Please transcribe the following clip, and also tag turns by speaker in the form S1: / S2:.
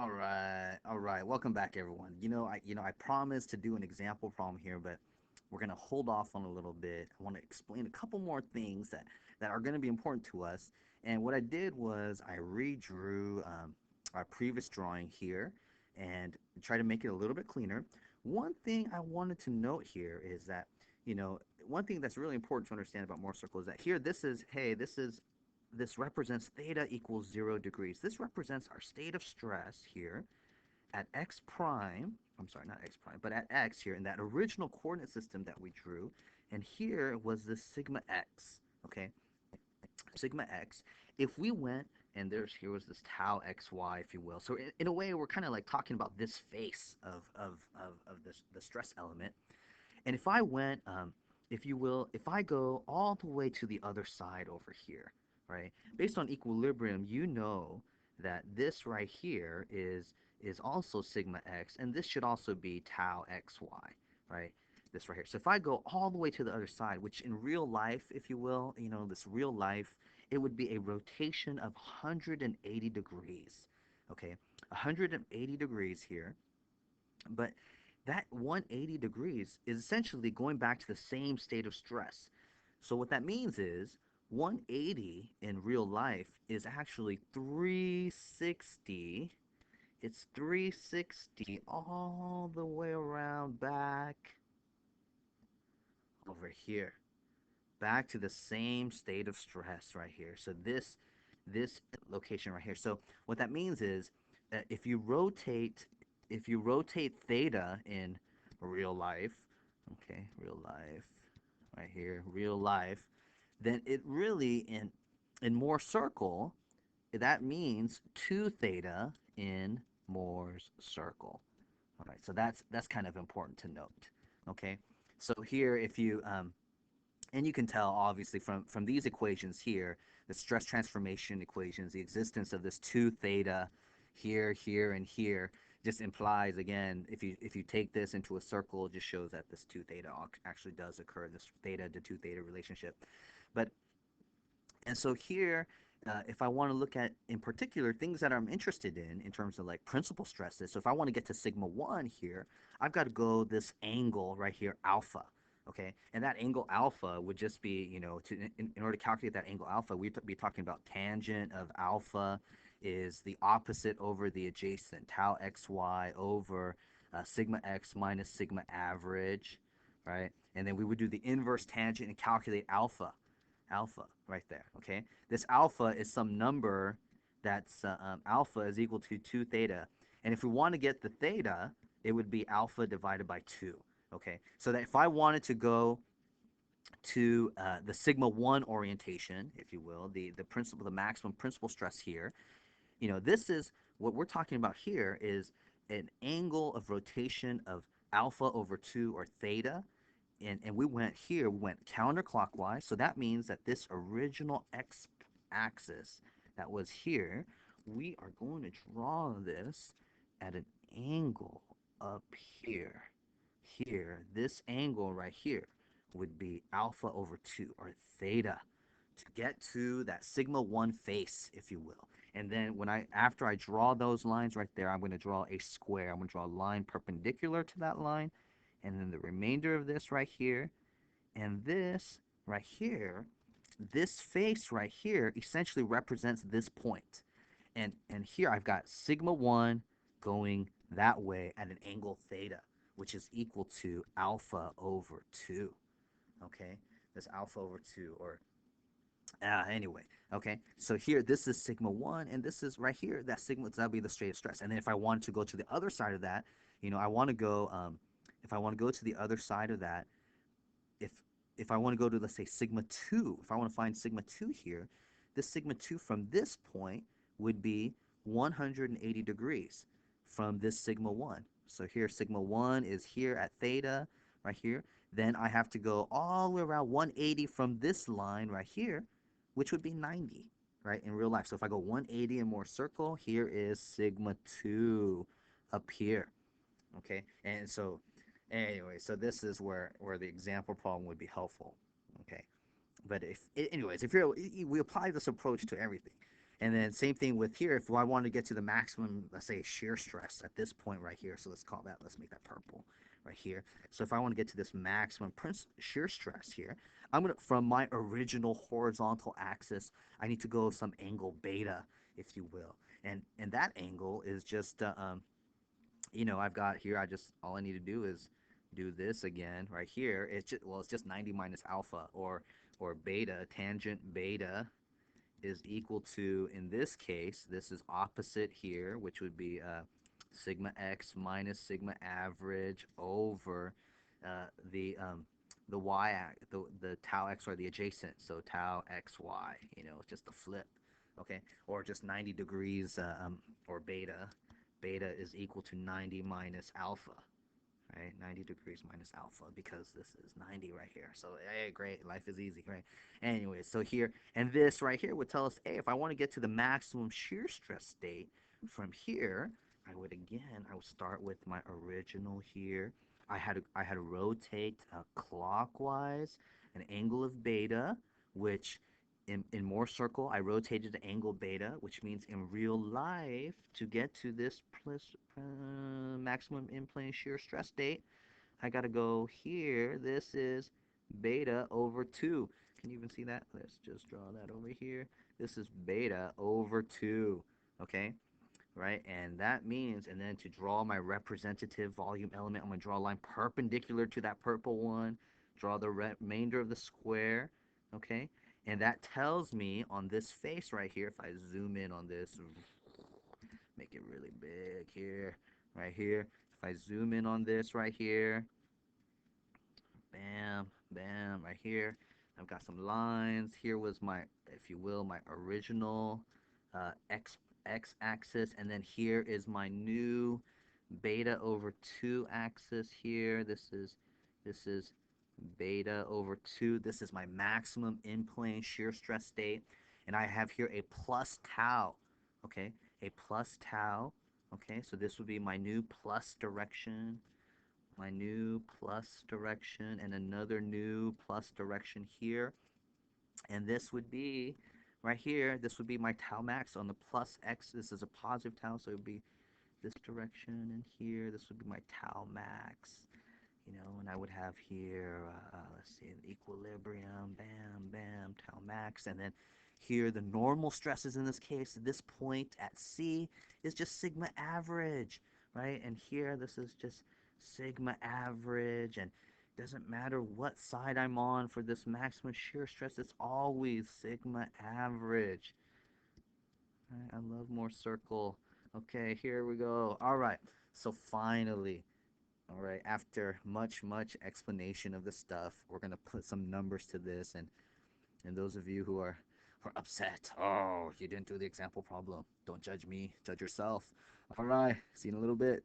S1: All right. Welcome back, everyone. I promised to do an example problem here, but we're gonna hold off on a little bit. I want to explain a couple more things that are gonna be important to us. And what I did was I redrew our previous drawing here and try to make it a little bit cleaner. One thing I wanted to note here is that, one thing that's really important to understand about Mohr circle is that here, this represents theta equals 0 degrees. This represents our state of stress here at x prime. I'm sorry, not x prime, but at x here in that original coordinate system that we drew. And here was this sigma x, okay? Sigma x. If we went and here was this tau xy, if you will. So in a way, we're kind of like talking about this face of the stress element. And if I went, if you will, if I go all the way to the other side over here, right? Based on equilibrium, you know that this right here is also sigma x, and this should also be tau xy, right? This right here. So if I go all the way to the other side, which in real life, if you will, this real life, it would be a rotation of 180 degrees, okay? 180 degrees here. But that 180 degrees is essentially going back to the same state of stress. So what that means is 180 in real life is actually 360. It's 360 all the way around back over here. Back to the same state of stress right here. So this location right here. So what that means is that if you rotate theta in real life, okay, real life right here, real life, then it really in Mohr circle, that means 2 theta in Mohr's circle. All right, so that's kind of important to note. Okay, so here if you and you can tell obviously from these equations here, the stress transformation equations, the existence of this 2 theta here, here, and here just implies, again, if you take this into a circle, it just shows that this 2 theta actually does occur, this theta to 2 theta relationship. But and so here, if I want to look at, in particular, things that I'm interested in terms of like principal stresses, so if I want to get to sigma 1 here, I've got to go this angle right here, alpha. Okay, and that angle alpha would just be, in order to calculate that angle alpha, we'd be talking about tangent of alpha is the opposite over the adjacent, tau xy over sigma x minus sigma average, right? And then we would do the inverse tangent and calculate alpha right there, okay? This alpha is some number that's alpha is equal to 2 theta. And if we want to get the theta, it would be alpha divided by 2, okay? So that if I wanted to go to the sigma 1 orientation, if you will, the principal, the maximum principal stress here, this is what we're talking about here is an angle of rotation of alpha over 2 or theta, and we went here, we went counterclockwise. So that means that this original x-axis that was here, we are going to draw this at an angle up here. Here, this angle right here would be alpha over 2 or theta to get to that sigma 1 face, if you will. And then after I draw those lines right there, I'm going to draw a square. I'm going to draw a line perpendicular to that line, and then the remainder of this right here, and this right here, this face right here essentially represents this point. And here I've got sigma 1 going that way at an angle theta, which is equal to alpha over 2. Okay? This alpha over 2, or anyway, okay, so here this is sigma 1, and this is right here, that sigma, so that'll be the straight of stress. And then if I want to go to the other side of that, I want to go, if I want to go to the other side of that, if if I want to go to, let's say, sigma 2, if I want to find sigma 2 here, this sigma 2 from this point would be 180 degrees from this sigma 1. So here sigma 1 is here at theta, right here. Then I have to go all the way around 180 from this line right here, which would be 90, right, in real life. So if I go 180 in Mohr circle, here is sigma 2 up here, okay? And so anyway, so this is where the example problem would be helpful, okay? But anyways, if we apply this approach to everything, And then same thing with here. If I want to get to the maximum, let's say shear stress at this point right here. So let's call that, let's make that purple right here. So if I want to get to this maximum shear stress here, I'm going to, from my original horizontal axis, I need to go some angle beta, if you will. And that angle is just, I've got here, all I need to do is do this again right here. It's just, well, it's just 90 minus alpha, or beta, tangent beta is equal to, in this case, this is opposite here, which would be sigma x minus sigma average over the the tau x, or the adjacent, so tau xy, it's just a flip, okay, or just 90 degrees, or beta is equal to 90 minus alpha, right? 90 degrees minus alpha, because this is 90 right here. So, hey, great. Life is easy, right? Anyway, so here, and this right here would tell us, hey, if I want to get to the maximum shear stress state from here, I would start with my original here. I had to rotate clockwise an angle of beta, which in Mohr circle, I rotated the angle beta, which means in real life, to get to this maximum in-plane shear stress state, I got to go here. This is beta over 2. Can you even see that? Let's just draw that over here. This is beta over 2, okay? Right? And that means, and then to draw my representative volume element, I'm going to draw a line perpendicular to that purple one, draw the remainder of the square, okay? And that tells me on this face right here, if I zoom in on this, make it really big here, right here. If I zoom in on this right here, bam, bam, right here. I've got some lines. Here was my, if you will, my original x axis, and then here is my new beta over 2 axis here. This is beta over 2. This is my maximum in plane shear stress state, and I have here a plus tau, okay? A plus tau, okay? So this would be my new plus direction, and another new plus direction here. And this would be right here, this would be my tau max on the plus x. This is a positive tau, so it would be this direction, and here this would be my tau max. And I would have here, let's see, equilibrium, bam, bam, tau max, and then here the normal stresses in this case, this point at C is just sigma average, right? And here this is just sigma average, and it doesn't matter what side I'm on for this maximum shear stress, it's always sigma average. Right, I love Mohr circle. Okay, here we go. All right, so finally, all right, after much, much explanation of the stuff, we're going to put some numbers to this. And those of you who are upset, oh, you didn't do the example problem, don't judge me, judge yourself. All right, see you in a little bit.